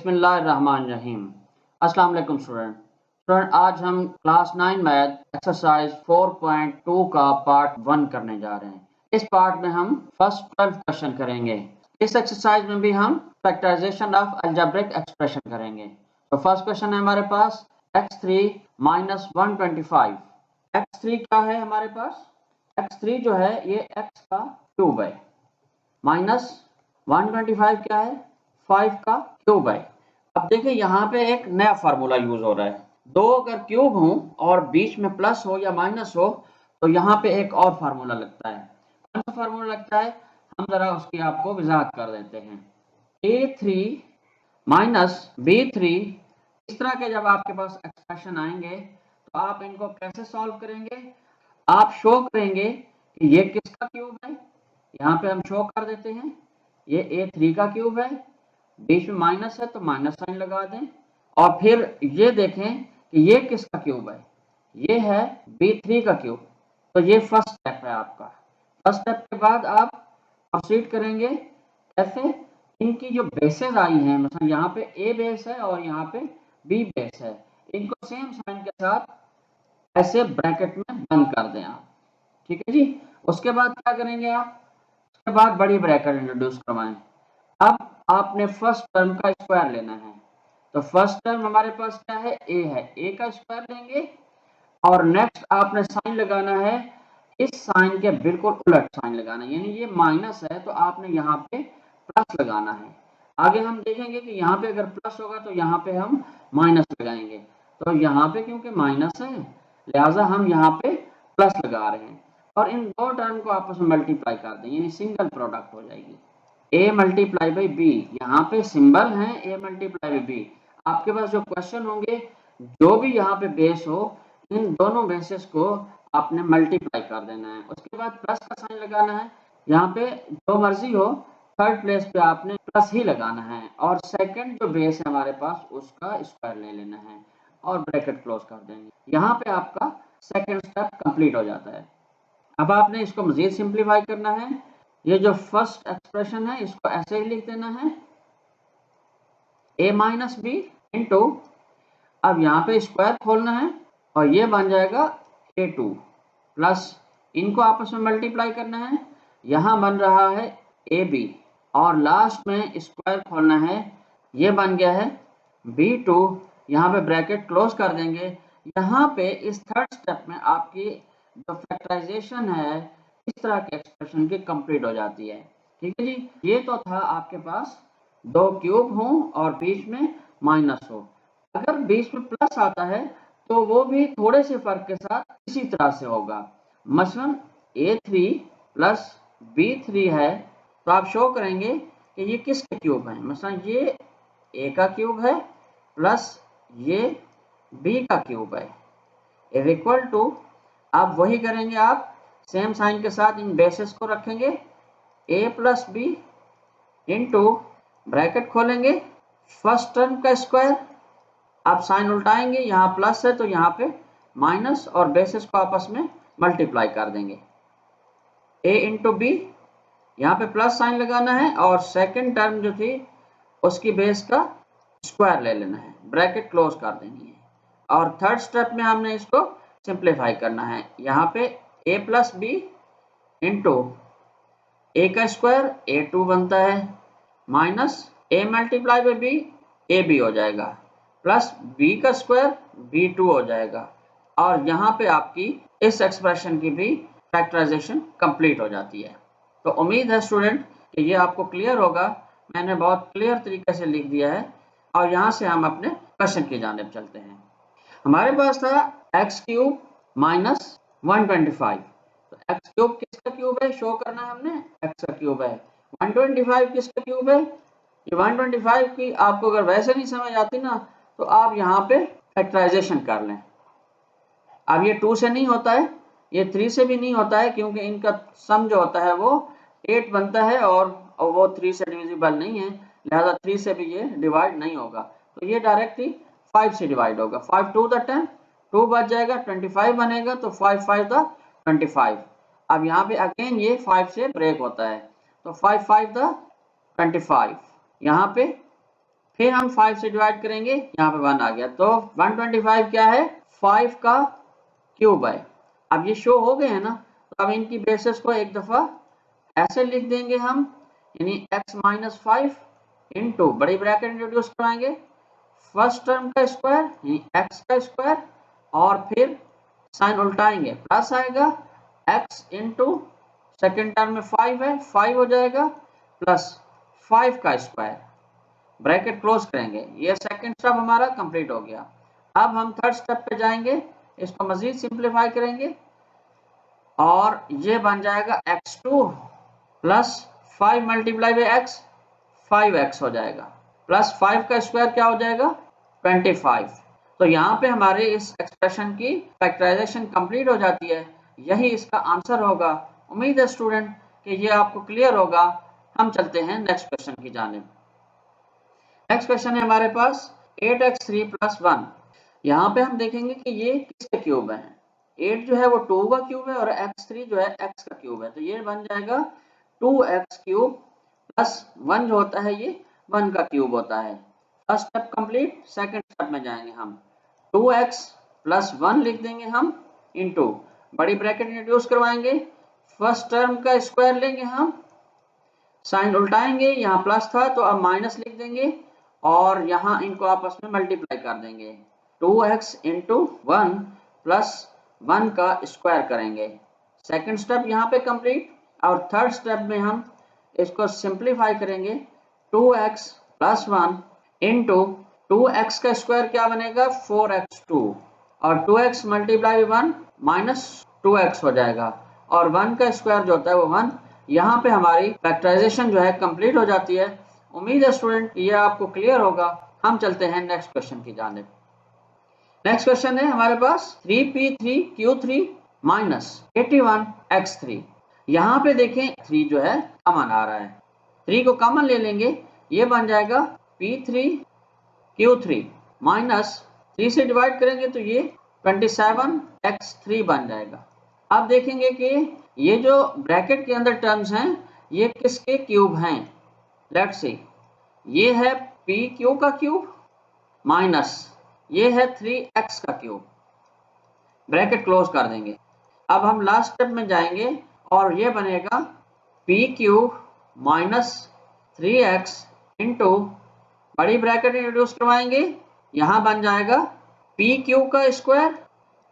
बिस्मिल्लाहिर्रहमानिर्रहीम। अस्सलाम वालेकुम स्टूडेंट। आज हम क्लास 9 मैथ एक्सरसाइज 4.2 का पार्ट 1 करने जा रहे हैं। इस पार्ट में हम फर्स्ट 12 क्वेश्चन करेंगे। इस एक्सरसाइज में भी हम फैक्टराइजेशन ऑफ अलजेब्रिक एक्सप्रेशन करेंगे। तो फर्स्ट क्वेश्चन है हमारे पास x3 माइनस 125। x3 क्या है हमारे पास? x3 जो है ये x का क्यूब है, माइनस 125 क्या है? 5 का क्यूब है। अब देखिए यहाँ पे एक नया फार्मूला यूज हो रहा है। दो अगर क्यूब हो और बीच में प्लस हो या माइनस हो तो यहाँ पे एक और फार्मूला लगता है। कौन सा फार्मूला लगता है? हम जरा उसकी आपको वजाहत कर देते हैं। a3 माइनस b3, इस तरह के जब आपके पास एक्सप्रेशन आएंगे तो आप इनको कैसे सॉल्व करेंगे? आप शो करेंगे कि ये किसका क्यूब है। यहाँ पे हम शो कर देते हैं ये a3 का क्यूब है, बीच में माइनस है तो माइनस साइन लगा दें, और फिर ये देखें कि ये किसका क्यूब है, ये है b3 का क्यूब। तो ये फर्स्ट स्टेप है आपका। फर्स्ट स्टेप के बाद आप प्रोसीड करेंगे कैसे? इनकी जो बेसेस आई हैं, मतलब यहाँ पे a बेस है और यहाँ पे b बेस है, इनको सेम साइन के साथ ऐसे ब्रैकेट में बंद कर दें आप। ठीक है जी। उसके बाद क्या करेंगे आप? उसके बाद बड़ी ब्रैकेट इंट्रोड्यूस करवाएं। अब आपने फर्स्ट टर्म का स्क्वायर लेना है। तो फर्स्ट टर्म हमारे पास क्या है? a है, a का स्क्वायर लेंगे और नेक्स्ट आपने साइन लगाना है, इस साइन के बिल्कुल उलट साइन लगाना है, यानी ये माइनस है तो आपने यहाँ पे प्लस लगाना है। आगे हम देखेंगे कि यहाँ पे अगर प्लस होगा तो यहाँ पे हम माइनस लगाएंगे। तो यहाँ पे क्योंकि माइनस है लिहाजा हम यहाँ पे प्लस लगा रहे हैं, और इन दो टर्म को आपस में मल्टीप्लाई कर दें, यानी सिंगल प्रोडक्ट हो जाएगी। a मल्टीप्लाई बाई बी, यहाँ पे सिंबल है a मल्टीप्लाई बाई बी। आपके पास जो क्वेश्चन होंगे, जो भी यहाँ पे बेस हो, इन दोनों बेसिस को आपने मल्टीप्लाई कर देना है। उसके बाद प्लस का साइन लगाना है। यहाँ पे जो मर्जी हो, थर्ड प्लेस पे आपने प्लस ही लगाना है, और सेकंड जो बेस है हमारे पास उसका स्क्वायर ले लेना है और ब्रैकेट क्लोज कर देंगे। यहाँ पे आपका सेकंड स्टेप कंप्लीट हो जाता है। अब आपने इसको मजीद सिंप्लीफाई करना है। ये जो फर्स्ट एक्सप्रेशन है इसको ऐसे ही लिख देना है, a माइनस बी इंटू, अब यहाँ पे स्क्वायर खोलना है और ये बन जाएगा a2 प्लस, इनको आपस में मल्टीप्लाई करना है, यहाँ बन रहा है ab, और लास्ट में स्क्वायर खोलना है, ये बन गया है b2, यहाँ पे ब्रैकेट क्लोज कर देंगे। यहाँ पे इस थर्ड स्टेप में आपकी जो फैक्टराइजेशन है इस तरह के एक्सप्रेशन की कंप्लीट हो जाती है। ठीक है जी। ये तो था आपके पास दो क्यूब हो और बीच में माइनस हो। अगर बीच में प्लस आता है तो वो भी थोड़े से फर्क के साथ इसी तरह से होगा। मसलन a3 प्लस b3 है तो आप शो करेंगे कि ये किसके क्यूब है। मसलन ये a का क्यूब है प्लस ये b का क्यूब है, इज इक्वल टू, आप वही करेंगे, आप सेम साइन के साथ इन बेसिस को रखेंगे, a plus B into, bracket खोलेंगे, फर्स्ट टर्म का स्क्वायर, आप साइन उल्टाएंगे, यहाँ प्लस है तो यहाँ पे माइनस, और बेसिस को आपस में मल्टीप्लाई कर देंगे, a इंटू बी, यहाँ पे प्लस साइन लगाना है और सेकंड टर्म जो थी उसकी बेस का स्क्वायर ले लेना है, ब्रैकेट क्लोज कर देनी है, और थर्ड स्टेप में हमने इसको सिंप्लीफाई करना है। यहाँ पे a plus B into a का स्क्वायर a2 बनता है, minus a multiply by b a b हो जाएगा, प्लस b का स्क्वायर b2 हो जाएगा, और यहाँ पे आपकी इस एक्सप्रेशन की भी फैक्टराइजेशन कंप्लीट हो जाती है। तो उम्मीद है स्टूडेंट कि ये आपको क्लियर होगा। मैंने बहुत क्लियर तरीके से लिख दिया है, और यहाँ से हम अपने क्वेश्चन की जानिब चलते हैं। हमारे पास था एक्स क्यूब माइनस 125। तो एक्स क्यूब किसका क्यूब है शो करना है हमने, एक्स का क्यूब है। 125 किसका क्यूब है? ये 125 की आपको अगर वैसे नहीं समझ आती ना तो आप यहाँ पे फैक्टराइजेशन कर लें। अब ये 2 से नहीं होता है, ये 3 से भी नहीं होता है, क्योंकि इनका सम जो होता है वो 8 बनता है और वो 3 से डिविजिबल नहीं है, लिहाजा 3 से भी ये डिवाइड नहीं होगा। तो ये डायरेक्टली 5 से डिवाइड होगा। 5 2 द 10, 2 बच जाएगा, 25 बनेगा, तो 5 5 द 25। अब यहाँ पे अगेन ये 5 से ब्रेक होता है, तो 5 5 द 25, यहाँ पे फिर हम 5 से डिवाइड करेंगे, यहाँ पे 1 आ गया, तो 125 क्या है, 5 का क्यूब है। अब ये शो हो गए हैं ना, तो अब इनकी बेसिस को एक दफा ऐसे लिख देंगे हम, यानी x माइनस 5 इंटू बड़ी ब्रैकेट इंट्रोड्यूस कराएंगे, फर्स्ट टर्म का स्क्वायर यानी x का स्क्वायर, और फिर साइन उल्टाएंगे, प्लस आएगा x इंटू सेकेंड टर्म में 5 है, 5 हो जाएगा प्लस 5 का स्क्वायर, ब्रैकेट क्लोज करेंगे। ये सेकंड स्टेप हमारा कंप्लीट हो गया। अब हम थर्ड स्टेप पे जाएंगे, इसको मजीद सिंप्लीफाई करेंगे और ये बन जाएगा x2 plus 5 multiply by x, 5x हो जाएगा, प्लस 5 का स्क्वायर क्या हो जाएगा, 25। तो यहाँ पे हमारे इस एक्सप्रेशन की फैक्टराइजेशन कंप्लीट हो जाती है। यही इसका आंसर होगा। उम्मीद है स्टूडेंट कि ये आपको क्लियर होगा। हम चलते हैं नेक्स्ट क्वेश्चन की जानिब। नेक्स्ट क्वेश्चन है हमारे पास 8x3 प्लस 1। यहाँ पे हम देखेंगे कि ये किसके क्यूब है। 8 जो है वो 2 का क्यूब है और x3 जो है x का क्यूब है, तो ये बन जाएगा 2x क्यूब प्लस 1 जो होता है ये 1 का क्यूब होता है। First step complete, second step में जाएंगे हम, 2x प्लस 1 लिख देंगे हम, इंटू बड़ी ब्रैकेट इंट्रोड्यूस करवाएंगे, फर्स्ट टर्म का स्क्वायर लेंगे हम, साइन उल्टाएंगे, यहाँ प्लस था तो अब माइनस लिख देंगे और यहाँ इनको आपस में मल्टीप्लाई कर देंगे, 2x इंटू 1 प्लस 1 का स्क्वायर करेंगे। सेकंड स्टेप यहाँ पे कंप्लीट, और थर्ड स्टेप में हम इसको सिंप्लीफाई करेंगे, 2x प्लस 1 इंटू 2x का स्क्वायर क्या बनेगा, 4x2, और 2x मल्टीप्लाई 1 माइनस 2x हो जाएगा, और 1 का स्क्वायर जो होता है वो 1। यहाँ पे हमारी फैक्टराइजेशन जो है कंप्लीट हो जाती है। उम्मीद है स्टूडेंट ये आपको क्लियर होगा। हम चलते हैं नेक्स्ट क्वेश्चन की जानिब। नेक्स्ट क्वेश्चन है हमारे पास 3p3q3 माइनस 81x3। यहाँ पे देखें 3 जो है कॉमन आ रहा है, 3 को कॉमन ले लेंगे, ये बन जाएगा p3q3 माइनस 3 से डिवाइड करेंगे तो ये 27x3 बन जाएगा। अब देखेंगे कि ये जो ब्रैकेट के अंदर टर्म्स हैं ये किसके क्यूब हैं। लेट्स सी, ये है pq का क्यूब माइनस ये है 3x का क्यूब, ब्रैकेट क्लोज कर देंगे। अब हम लास्ट स्टेप में जाएंगे और ये बनेगा p cube minus 3x into बड़ी ब्रैकेट इंट्रोड्यूस करवाएंगे, यहाँ बन जाएगा p क्यूब का स्क्वायर,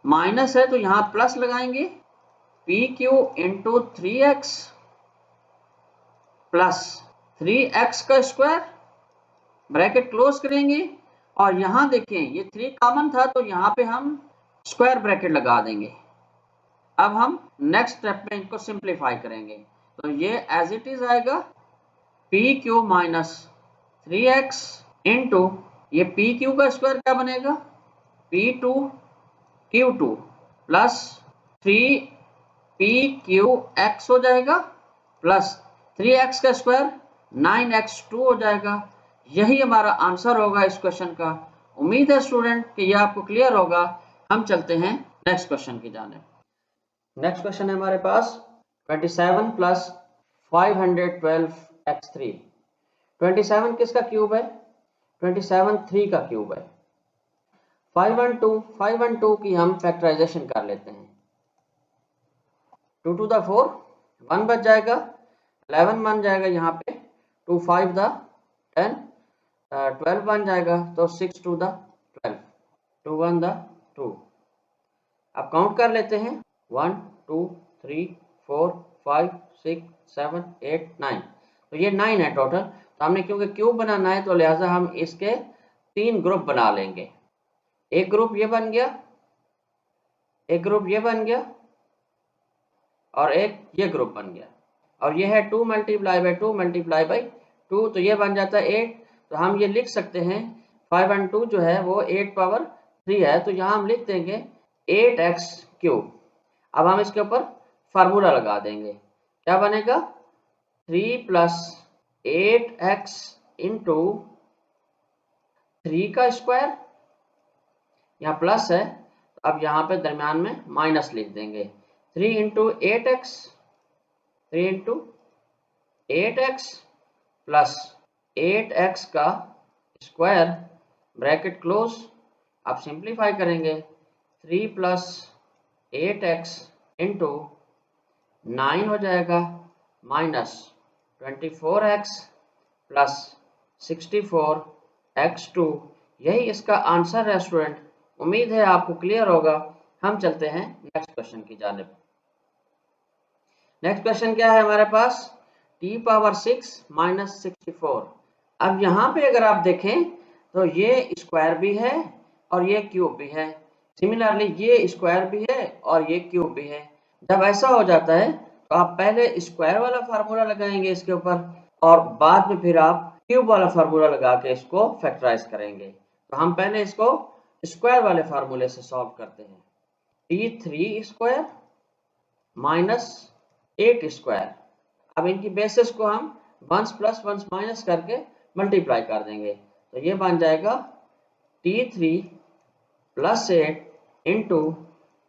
माइनस है तो यहाँ प्लस लगाएंगे, P Q into 3x plus 3x का स्क्वायर, ब्रैकेट क्लोज करेंगे, और यहाँ देखें ये 3 कॉमन था तो यहाँ पे हम स्क्वायर ब्रैकेट लगा देंगे। अब हम नेक्स्ट स्टेप में इनको सिंप्लीफाई करेंगे, तो ये एज इट इज आएगा P Q minus 3x into ये पी क्यू का स्क्वायर क्या बनेगा, p2 q2 प्लस 3pqx हो जाएगा प्लस 3x का स्क्वायर 9x2 हो जाएगा। यही हमारा आंसर होगा इस क्वेश्चन का। उम्मीद है स्टूडेंट कि यह आपको क्लियर होगा। हम चलते हैं नेक्स्ट क्वेश्चन की जानिब। नेक्स्ट क्वेश्चन है हमारे पास 27 प्लस 512x3। 27 किसका क्यूब है, 27 3 का क्यूब है। 512 की हम फैक्टराइजेशन कर लेते हैं, 2 to the 4 1 बच जाएगा, 11 बन जाएगा, यहाँ पे 2 5 द 10 12 बन जाएगा, तो 6 to the 12 2 1 द 2। अब काउंट कर लेते हैं 1 2 3 4 5 6 7 8 9, तो ये 9 है टोटल। तो हमने क्योंकि क्यूब बनाना है तो लिहाजा हम इसके 3 ग्रुप बना लेंगे। एक ग्रुप ये बन गया, एक ग्रुप ये बन गया, और एक ये ग्रुप बन गया, और ये है 2 मल्टीप्लाई बाई 2 मल्टीप्लाई बाई 2, तो ये बन जाता है 8। तो हम ये लिख सकते हैं 5 और 2 जो है वो 8 पावर 3 है, तो यहाँ हम लिख देंगे 8x क्यूब। अब हम इसके ऊपर फार्मूला लगा देंगे, क्या बनेगा 3 प्लस 8x इंटू 3 का स्क्वायर, यहाँ प्लस है अब यहाँ पे दरम्यान में माइनस लिख देंगे, 3 into 8x, 3 into 8x plus 8x का स्क्वायर ब्रैकेट क्लोज। आप सिंप्लीफाई करेंगे 3 प्लस 8x इंटू 9 हो जाएगा माइनस 24x प्लस 64x2। यही इसका आंसर है स्टूडेंट। उम्मीद है आपको क्लियर होगा। हम चलते हैं नेक्स्ट क्वेश्चन की जानिब। नेक्स्ट क्वेश्चन क्या है हमारे पास, t पावर 6 माइनस 64। अब यहाँ पे अगर आप देखें तो ये स्क्वायर भी है और ये क्यूब भी है। सिमिलरली ये स्क्वायर भी है और ये क्यूब भी है। जब ऐसा हो जाता है तो आप पहले स्क्वायर वाला फार्मूला लगाएंगे इसके ऊपर और बाद में फिर आप क्यूब वाला फार्मूला लगा के इसको फैक्टराइज करेंगे। तो हम पहले इसको स्क्वायर वाले फार्मूले से सॉल्व करते हैं। t3 square minus 8 square. अब इनकी बेसिस को हम 1 प्लस 1 माइनस करके मल्टीप्लाई कर देंगे। तो ये बन जाएगा t3 plus 8 into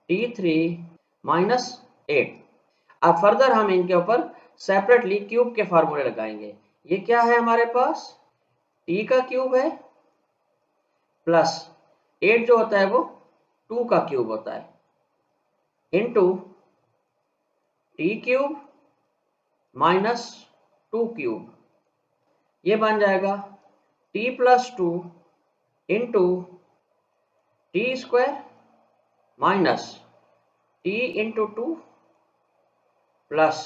t3 minus 8। अब फर्दर हम इनके ऊपर सेपरेटली क्यूब के फार्मूले लगाएंगे। ये क्या है हमारे पास, t का क्यूब है प्लस 8 जो होता है वो 2 का क्यूब होता है into t cube minus 2 cube. ये बन जाएगा t plus 2 into T square minus t into 2 plus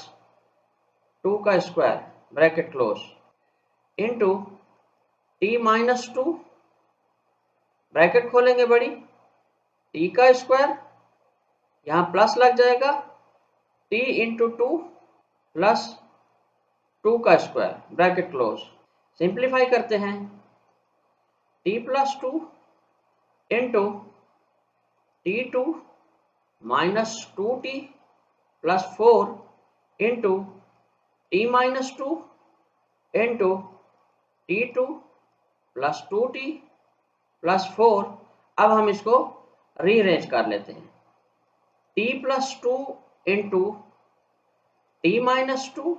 2 का square bracket close into t minus 2 bracket खोलेंगे बड़ी, t का स्क्वायर यहाँ प्लस लग जाएगा t इंटू 2 प्लस 2 का स्क्वायर ब्रैकेट क्लोज। सिंप्लीफाई करते हैं t plus 2 into t2 minus 2t plus 4 into t minus 2 into t2 plus 2t plus 4। अब हम इसको रीअरेंज कर लेते हैं। t plus 2 into t minus 2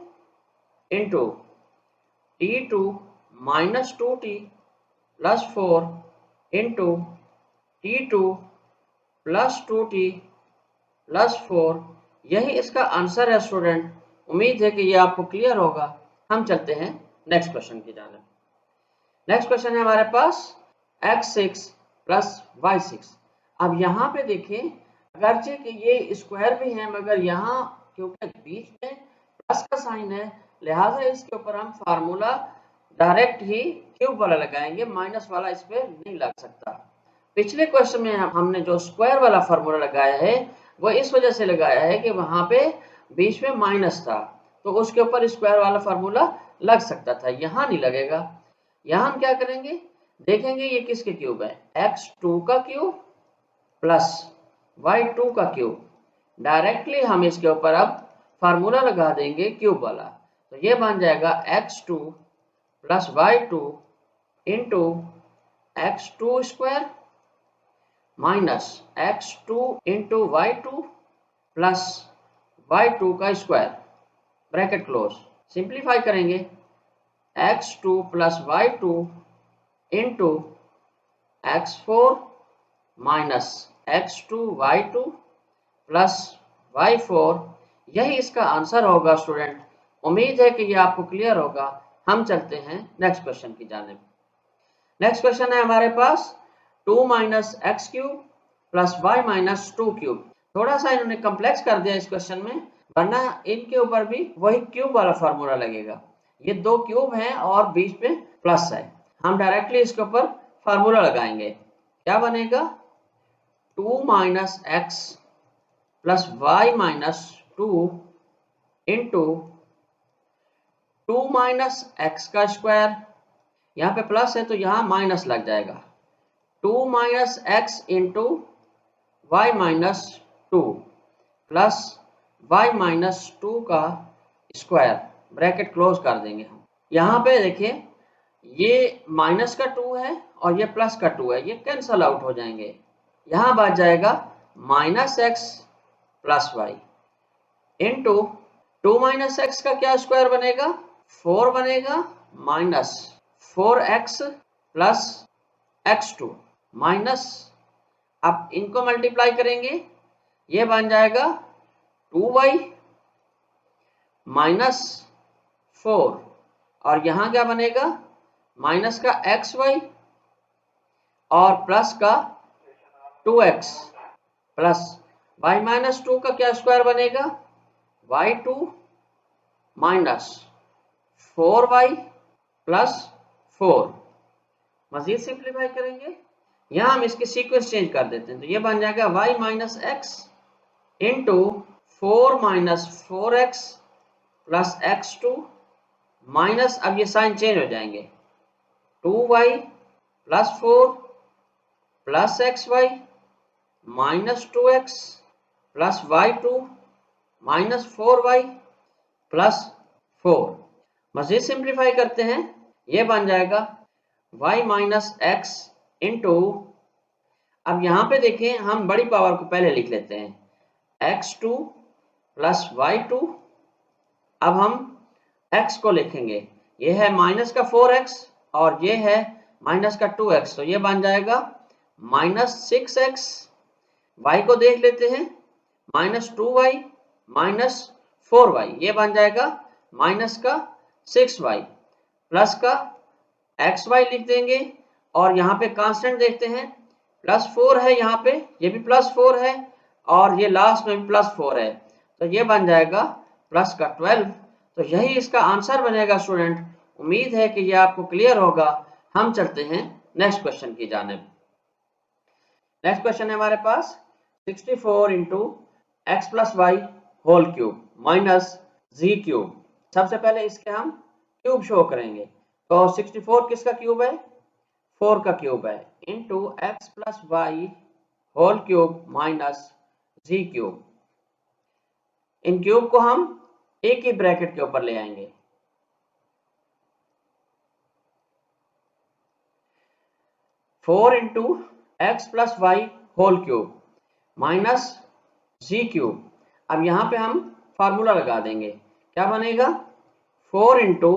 into t2 minus 2t plus 4 into t2 plus 2t plus 4। यही इसका answer है student. उम्मीद है कि ये आपको क्लियर होगा। हम चलते हैं नेक्स्ट क्वेश्चन की जानिब। नेक्स्ट क्वेश्चन है हमारे पास x6 प्लस y6। अब यहाँ पे देखिए, अगरचे कि ये स्क्वायर भी है मगर यहाँ क्योंकि बीच में प्लस का साइन है, लिहाजा इसके ऊपर हम फार्मूला डायरेक्ट ही क्यूब वाला लगाएंगे, माइनस वाला इस पे नहीं लग सकता। पिछले क्वेश्चन में हमने जो स्क्वायर वाला फार्मूला लगाया है वो इस वजह से लगाया है कि वहां पे बीच में माइनस था तो उसके ऊपर स्क्वायर वाला फार्मूला लग सकता था, यहाँ नहीं लगेगा। यहाँ हम क्या करेंगे, देखेंगे ये किसके क्यूब है, x2 का क्यूब प्लस y2 का क्यूब। डायरेक्टली हम इसके ऊपर अब फार्मूला लगा देंगे क्यूब वाला। तो ये बन जाएगा x2 plus y2 into x2 square minus x2 into y2 plus y2 का स्क्वायर ब्रैकेट क्लोज। सिंप्लीफाई करेंगे x2 plus y2 into x4 minus x2 y2 plus y4। यही इसका आंसर होगा स्टूडेंट। उम्मीद है कि ये आपको क्लियर होगा। हम चलते हैं नेक्स्ट क्वेश्चन की जानिब। नेक्स्ट क्वेश्चन है हमारे पास 2 minus X cube plus Y minus 2 cube. थोड़ा सा इन्होंने कम्प्लेक्स कर दिया इस क्वेश्चन में, वरना इनके ऊपर भी वही क्यूब वाला फार्मूला लगेगा। ये दो क्यूब हैं और बीच में प्लस है। हम डायरेक्टली इसके ऊपर फार्मूला लगाएंगे। क्या बनेगा, 2 minus X plus Y minus 2 into 2 minus X का स्क्वायर, यहाँ पे प्लस है तो यहाँ माइनस लग जाएगा, 2 minus X into Y minus 2 plus Y minus 2 का स्क्वायर ब्रैकेट क्लोज कर देंगे हम। यहाँ पे देखिए ये माइनस का 2 है और ये प्लस का 2 है, ये कैंसल आउट हो जाएंगे। यहाँ बच जाएगा minus X plus Y into 2 minus X का क्या स्क्वायर बनेगा, 4 बनेगा minus 4x plus x2 minus, अब इनको मल्टीप्लाई करेंगे, ये बन जाएगा 2y माइनस 4, और यहाँ क्या बनेगा, माइनस का xy और प्लस का 2x प्लस y माइनस 2 का क्या स्क्वायर बनेगा, y2 माइनस 4y प्लस 4। मजीद सिंप्लीफाई करेंगे, यहाँ हम इसके सीक्वेंस चेंज कर देते हैं, तो ये बन जाएगा y minus X into 4 minus 4x plus x2 minus, अब ये साइन चेंज हो जाएंगे, 2y plus 4 plus xy minus 2x plus y2 minus 4y plus 4। मजीद सिंप्लीफाई करते हैं, ये बन जाएगा y माइनस एक्स इंटू, अब यहाँ पे देखें हम बड़ी पावर को पहले लिख लेते हैं, x2 प्लस y2, अब हम x को लिखेंगे, ये है माइनस का 4x और ये है माइनस का 2x, तो ये बन जाएगा माइनस 6x, y को देख लेते हैं, माइनस 2y माइनस 4y, ये बन जाएगा माइनस का 6y प्लस का xy लिख देंगे, और यहाँ पे कांस्टेंट देखते हैं, प्लस 4 है, यहाँ पे ये भी प्लस 4 है और ये लास्ट में भी प्लस 4 है, तो ये बन जाएगा प्लस का 12। तो यही इसका आंसर बनेगा स्टूडेंट। उम्मीद है कि ये आपको क्लियर होगा। हम चलते हैं नेक्स्ट क्वेश्चन की जानिब। नेक्स्ट क्वेश्चन है हमारे पास 64 into X plus Y whole cube minus Z cube. सबसे पहले इसके हम क्यूब शो करेंगे, तो 64 किसका क्यूब है, 4 का क्यूब है, into X plus Y whole cube minus Z cube. इन क्यूब को हम एक ही ब्रैकेट के ऊपर ले आएंगे। 4 into X plus Y whole cube minus Z cube. अब यहां पे हम फार्मूला लगा देंगे, क्या बनेगा, 4 into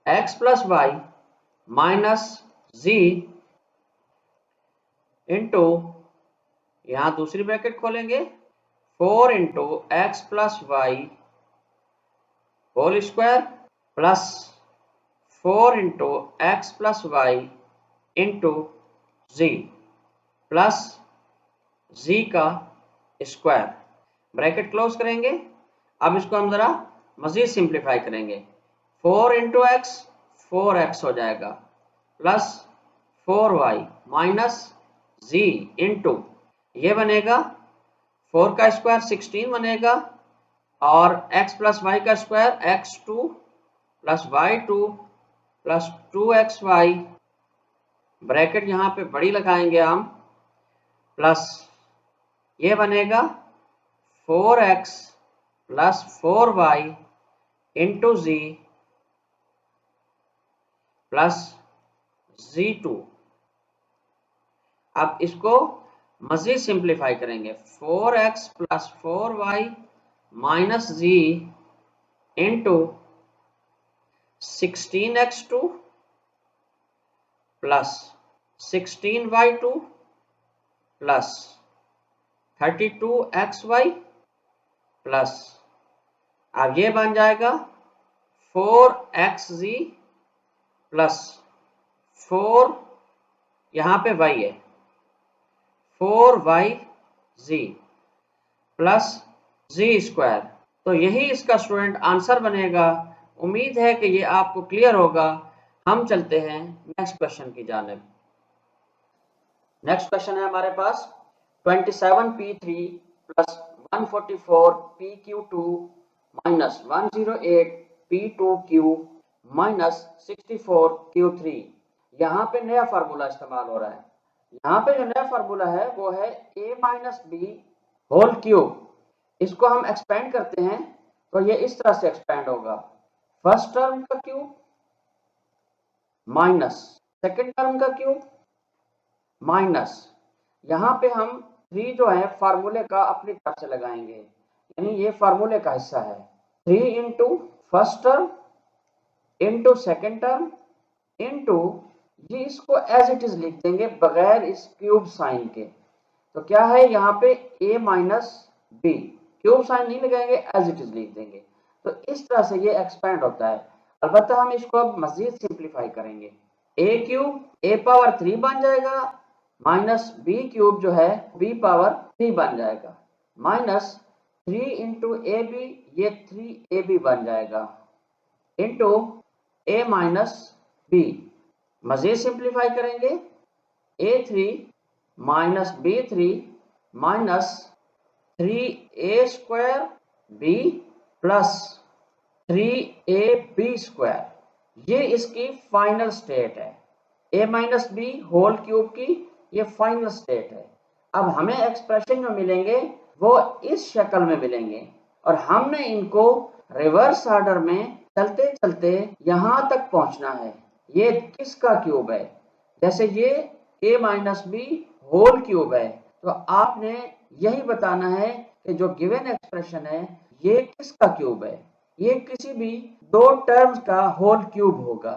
X plus Y minus Z into, यहां दूसरी ब्रैकेट खोलेंगे, 4 into X plus Y whole square plus 4 into X plus Y into Z plus Z का स्क्वायर, ब्रैकेट क्लोज करेंगे। अब इसको हम जरा मजीद सिंप्लीफाई करेंगे, 4 इंटू एक्स 4x हो जाएगा plus 4y minus Z into, ये बनेगा 4 का स्क्वायर 16 बनेगा, और x प्लस वाई का square x2 plus y2 plus 2xy, bracket यहाँ पे बड़ी लगाएंगे हम, प्लस ये बनेगा 4x plus 4y into Z plus z2। अब इसको मजीद सिंप्लीफाई करेंगे, 4x plus 4y minus Z into 16x2 plus 16y2 plus 32xy plus, अब ये बन जाएगा 4xz प्लस 4, यहाँ पे y है, 4yz प्लस जी स्क्वायर। तो यही इसका स्टूडेंट आंसर बनेगा। उम्मीद है कि ये आपको क्लियर होगा। हम चलते हैं नेक्स्ट क्वेश्चन की जानिब। नेक्स्ट क्वेश्चन है हमारे पास 27p3 plus 144pq2 minus 108p2q minus 64q3। यहाँ पे नया फार्मूला इस्तेमाल हो रहा है। यहाँ पे जो नया फार्मूला है वो है a minus B whole cube. इसको हम एक्सपेंड करते हैं तो ये इस तरह से एक्सपेंड होगा, फर्स्ट टर्म का क्यूब माइनस सेकेंड टर्म का क्यूब माइनस, यहाँ पे हम 3 जो है फार्मूले का अपनी तरफ से लगाएंगे, यानी ये फार्मूले का हिस्सा है, 3 into first term into second term into ये इसको एज इट इज लिख देंगे बगैर इस क्यूब साइन के। तो क्या है यहाँ पे a minus B, cube sign नहीं लगाएंगे, एज इट इज लिख देंगे। तो इस तरह से ये एक्सपेंड होता है। अलबत्ता हम इसको अब मजीद सिंप्लीफाई करेंगे। a क्यूब a पावर 3 बन जाएगा, माइनस b क्यूब जो है b पावर 3 बन जाएगा, माइनस 3 इंटू ए बी, ये 3ab बन जाएगा, इंटू a माइनस बी। मजीद सिंप्लीफाई करेंगे, a3 minus b3 minus 3a square b plus 3ab square, ये इसकी फाइनल स्टेट है। a minus B whole cube की ये फाइनल स्टेट है। अब हमें एक्सप्रेशन जो मिलेंगे वो इस शक्ल में मिलेंगे और हमने इनको रिवर्स ऑर्डर में चलते चलते यहां तक पहुंचना है। ये किसका क्यूब है? जैसे ये a minus B whole cube है, तो आपने यही बताना है कि जो गिवन एक्सप्रेशन है ये किसका क्यूब है। ये किसी भी दो टर्म्स का होल क्यूब होगा।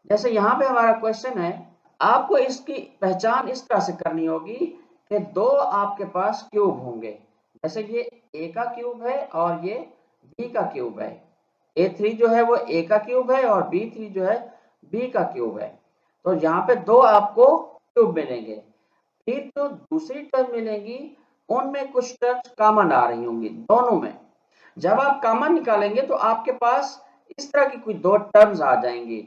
जैसे यहाँ पे हमारा क्वेश्चन है, आपको इसकी पहचान इस तरह से करनी होगी कि दो आपके पास क्यूब होंगे। जैसे ये a का क्यूब है और ये b का क्यूब है। a3 जो है वो a का क्यूब है और b3 जो है b का क्यूब है। तो यहाँ पे दो आपको क्यूब मिलेंगे। फिर तो दूसरी टर्म मिलेंगी, उनमें कुछ टर्म्स कॉमन आ रही होंगी दोनों में। जब आप कॉमन निकालेंगे तो आपके पास इस तरह की कुछ दो टर्म्स आ जाएंगी।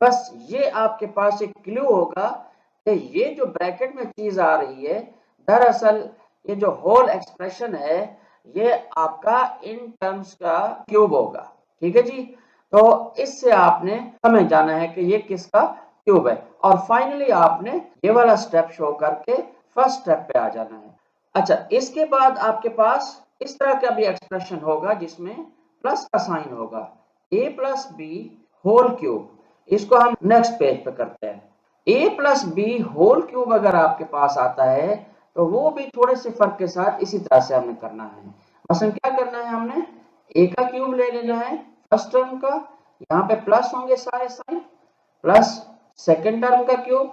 बस ये आपके पास एक क्लू होगा कि ये जो ब्रैकेट में चीज आ रही है, दरअसल ये जो होल एक्सप्रेशन है ये आपका इन टर्म्स का क्यूब होगा। ठीक है जी, तो इससे आपने समझ जाना है कि ये किसका क्यूब है और फाइनली आपने ये वाला स्टेप शो करके फर्स्ट स्टेप पे आ जाना है। अच्छा, इसके बाद आपके पास इस तरह का भी एक्सप्रेशन होगा जिसमें प्लस का साइन होगा, a plus B whole cube. इसको हम नेक्स्ट पेज पे करते हैं। a plus B whole cube अगर आपके पास आता है तो वो भी थोड़े से फर्क के साथ इसी तरह से हमें करना है। मसलन क्या करना है, हमने a का क्यूब ले लेना है फर्स्ट टर्म का, यहाँ पे प्लस होंगे सारे साइन, प्लस सेकेंड टर्म का क्यूब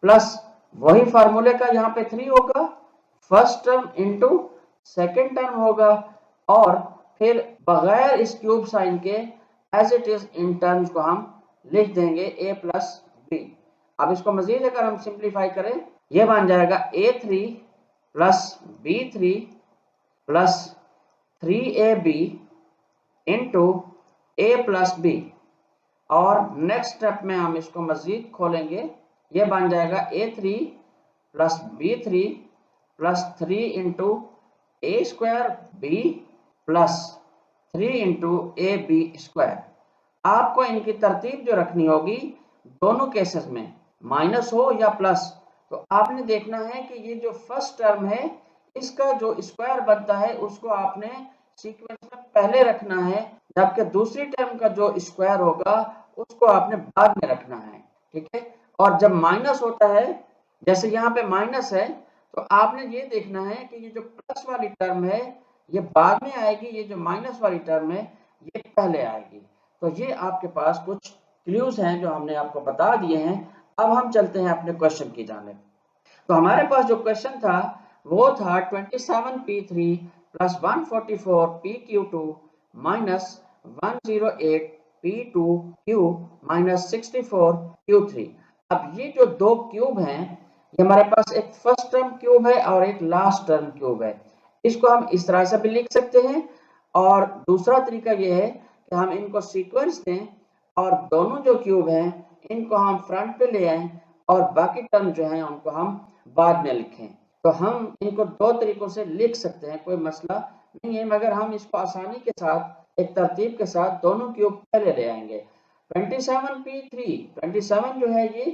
प्लस वही फार्मूले का यहाँ पे 3 होगा, first term into second term होगा और फिर बगैर इस क्यूब साइन के एज इट इज इन टर्म्स को हम लिख देंगे a प्लस बी। अब इसको मजीद अगर हम सिंप्लीफाई करें, ये बन जाएगा a3 plus b3 plus 3ab into a plus B. और नेक्स्ट स्टेप में हम इसको मजीद खोलेंगे, ये बन जाएगा a3 plus b3 plus 3 into A square B plus 3 into A B square. आपको इनकी तरतीब जो रखनी होगी दोनों केसेस में, माइनस हो या प्लस, तो आपने देखना है कि ये जो फर्स्ट टर्म है इसका जो स्क्वायर बनता है उसको आपने सीक्वेंस में पहले रखना है, जबकि दूसरी टर्म का जो स्क्वायर होगा उसको आपने बाद में रखना है। ठीक है, और जब माइनस होता है, जैसे यहाँ पे माइनस है, तो आपने ये देखना है कि ये जो प्लस वाली टर्म है ये बाद में आएगी, ये जो माइनस वाली टर्म है ये पहले आएगी। तो ये आपके पास कुछ क्लूज हैं जो हमने आपको बता दिए हैं। अब हम चलते हैं अपने क्वेश्चन की जानिब। तो हमारे पास जो क्वेश्चन था वो था 27p3 plus 144pq2 minus 108p2q minus 64q3। अब ये जो दो क्यूब हैं, ये हमारे पास एक फर्स्ट टर्म क्यूब है और एक लास्ट टर्म क्यूब है। इसको हम इस तरह से भी लिख सकते हैं और दूसरा तरीका ये है कि हम इनको सीक्वेंस दें और दोनों जो क्यूब हैं इनको हम फ्रंट पे ले आएं और बाकी टर्म जो है उनको हम बाद में लिखें। तो हम इनको दो तरीकों से लिख सकते हैं, कोई मसला नहीं है, मगर हम इसको आसानी के साथ एक तरतीब के साथ दोनों क्यूब पहले ले आएंगे। 27p3, 27 जो है ये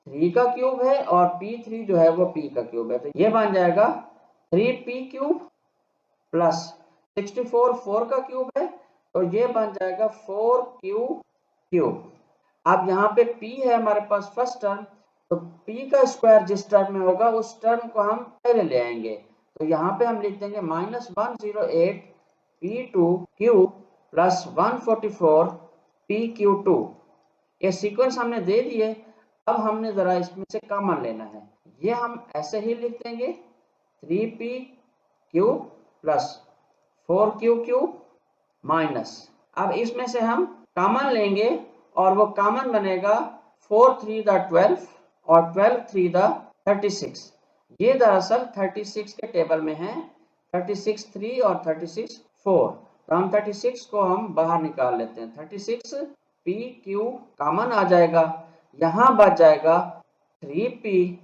3 का क्यूब है और p3 जो है वो p का क्यूब है, तो ये बन जाएगा 3p क्यूब प्लस 64 4 का क्यूब है, तो ये बन जाएगा 4q क्यूब। अब यहाँ पे p है हमारे पास फर्स्ट टर्म, तो p का स्क्वायर जिस टर्म में होगा उस टर्म को हम पहले ले आएंगे। तो यहाँ पे हम लिख देंगे minus 108 p2 cube plus 144 pq2। ये सीक्वेंस हमने दे दिए। अब हमने जरा इसमें से कॉमन लेना है, ये हम ऐसे ही लिख देंगे 3p cube plus 4q cube minus, अब इसमें से हम कॉमन लेंगे और वो कॉमन बनेगा 4 3 द 12 और 12 3 द 36। ये दरअसल 36 के टेबल में है, 36 3 और 36 4, तो हम 36 को हम बाहर निकाल लेते हैं, 36 p q कॉमन आ जाएगा, यहाँ बच जाएगा 3p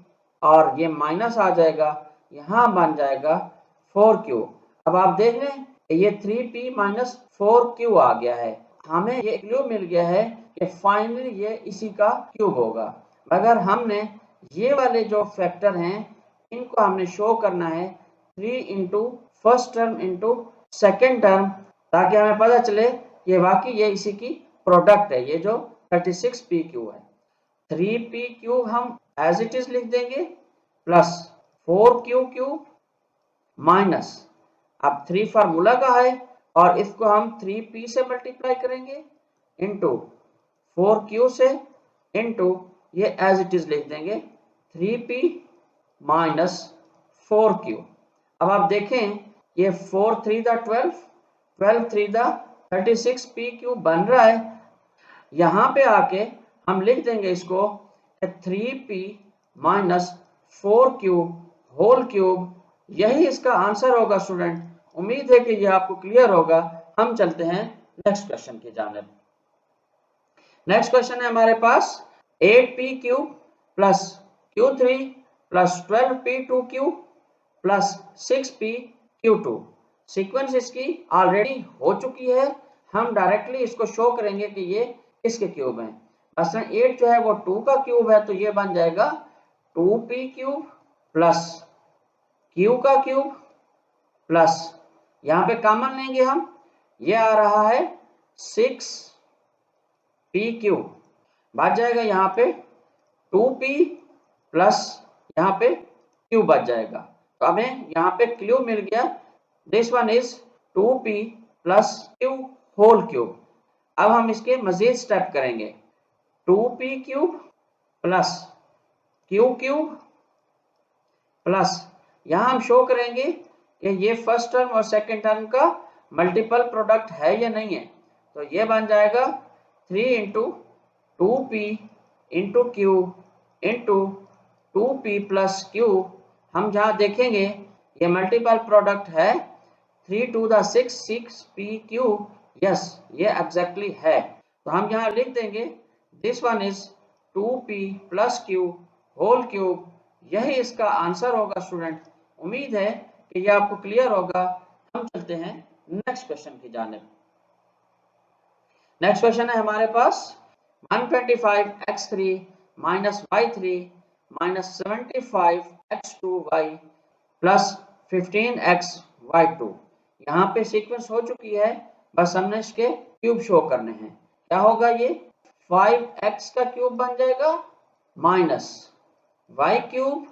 और ये माइनस आ जाएगा, यहाँ बन जाएगा 4q। अब आप देख रहे हैं ये 3p माइनस 4q आ गया है, हमें ये क्लू मिल गया है कि फाइनली ये इसी का क्यूब होगा। मगर हमने ये वाले जो फैक्टर हैं इनको हमने शो करना है 3 into first term into second term, ताकि हमें पता चले कि वाकई ये इसी की प्रोडक्ट है, ये जो 36p क्यूब है। 3p क्यूब हम एज इट इज लिख देंगे प्लस 4q क्यूब माइनस, अब 3 फार्मूला का है और इसको हम 3p से मल्टीप्लाई करेंगे इंटू 4q से इंटू ये एज इट इज लिख देंगे 3p माइनस 4q। अब आप देखें ये 4 3 द 12, 12 3 द 36p क्यूब बन रहा है, यहाँ पे आके हम लिख देंगे इसको 3p minus 4q whole cube, यही इसका आंसर होगा स्टूडेंट। उम्मीद है कि ये आपको क्लियर होगा। हम चलते हैं नेक्स्ट क्वेश्चन की जानिब। नेक्स्ट क्वेश्चन है हमारे पास 8p cube plus q3 plus 12p2q plus 6p q2। Sequence इसकी ऑलरेडी हो चुकी है, हम डायरेक्टली इसको शो करेंगे कि ये किसके क्यूब हैं। मसलन 8 जो है वो 2 का क्यूब है, तो ये बन जाएगा 2p क्यूब प्लस q का क्यूब प्लस, यहाँ पे कॉमन लेंगे हम, ये आ रहा है 6p क्यूब, बच जाएगा यहाँ पे 2p प्लस यहाँ पे q बच जाएगा, तो हमें यहाँ पे क्यू मिल गया, this one is 2p plus q whole cube. अब हम इसके मजीद स्टेप करेंगे, 2p cube plus q cube plus, यहाँ हम शो करेंगे कि ये फर्स्ट टर्म और सेकेंड टर्म का मल्टीपल प्रोडक्ट है या नहीं है, तो ये बन जाएगा 3 into 2p into Q into 2p plus Q. हम जहाँ देखेंगे ये मल्टीपल प्रोडक्ट है, 3 2 द 6 6p क्यू, यस ये एग्जैक्टली है, तो हम यहाँ लिख देंगे this one is 2p plus Q whole cube, यही इसका आंसर होगा स्टूडेंट। उम्मीद है कि यह आपको क्लियर होगा। हम चलते हैं नेक्स्ट क्वेश्चन की जानिब। नेक्स्ट क्वेश्चन है हमारे पास 125x3 minus y3 minus 75x2y plus 15xy2। यहाँ पे सीक्वेंस हो चुकी है, बस हमने इसके क्यूब शो करने हैं। क्या होगा, ये 5x का क्यूब बन जाएगा माइनस y क्यूब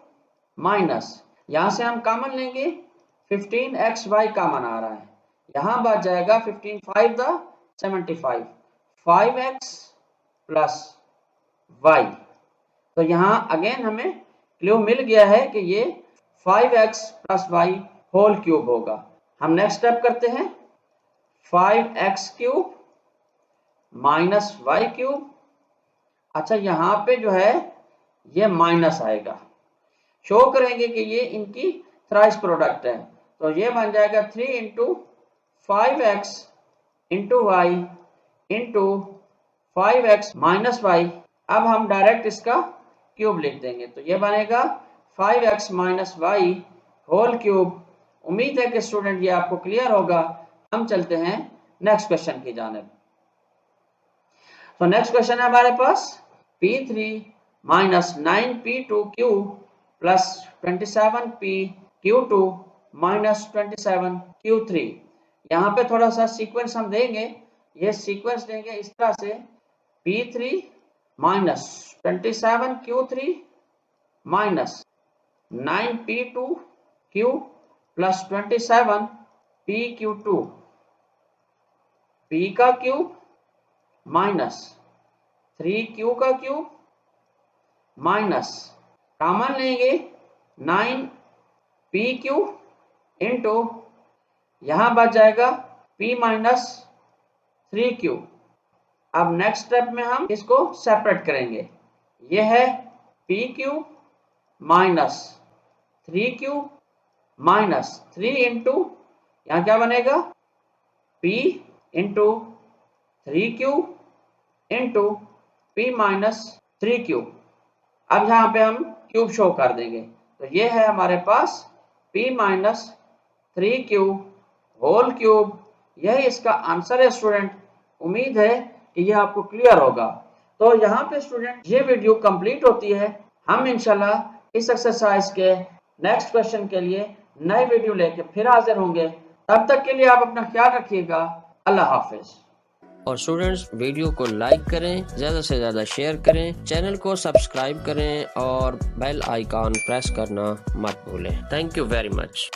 माइनस, यहाँ से हम कॉमन लेंगे 15xy कॉमन आ रहा है, यहाँ बच जाएगा 15 5 द 75, 5x प्लस y, तो यहाँ अगेन हमें क्लू मिल गया है कि ये 5x plus y whole cube होगा। हम नेक्स्ट स्टेप करते हैं, 5x cube minus y cube, अच्छा यहाँ पे जो है ये माइनस आएगा, शो करेंगे कि ये इनकी थ्राइस प्रोडक्ट है, तो ये बन जाएगा 3 into 5x into Y into 5x minus Y. अब हम डायरेक्ट इसका क्यूब लिख देंगे, तो ये बनेगा 5x minus Y whole cube. उम्मीद है कि स्टूडेंट ये आपको क्लियर होगा। हम चलते हैं नेक्स्ट क्वेश्चन की जानिब। तो नेक्स्ट क्वेश्चन है हमारे पास p3 minus 9p2q plus 27p q2 minus 27q3। यहाँ पे थोड़ा सा सीक्वेंस हम देंगे, ये सीक्वेंस देंगे इस तरह से p3 minus 27q3 minus 9p2q plus 27pq2, p का क्यूब माइनस 3q का क्यूब माइनस कॉमन लेंगे 9PQ इंटू यहाँ बच जाएगा P माइनस 3Q। अब नेक्स्ट स्टेप में हम इसको सेपरेट करेंगे। यह है PQ minus 3Q minus 3 into यहाँ क्या बनेगा P into 3Q into P minus 3Q। अब यहाँ पे हम क्यूब शो कर देंगे, तो ये है हमारे पास P minus 3Q whole cube. यही इसका आंसर है स्टूडेंट। उम्मीद है कि ये आपको क्लियर होगा। तो यहाँ पे स्टूडेंट ये वीडियो कंप्लीट होती है। हम इंशाल्लाह इस एक्सरसाइज के नेक्स्ट क्वेश्चन के लिए नए वीडियो लेके फिर हाजिर होंगे। तब तक के लिए आप अपना ख्याल रखिएगा। अल्लाह हाफिज। और स्टूडेंट्स वीडियो को लाइक करें, ज़्यादा से ज़्यादा शेयर करें, चैनल को सब्सक्राइब करें और बेल आइकॉन प्रेस करना मत भूलें। Thank you very much.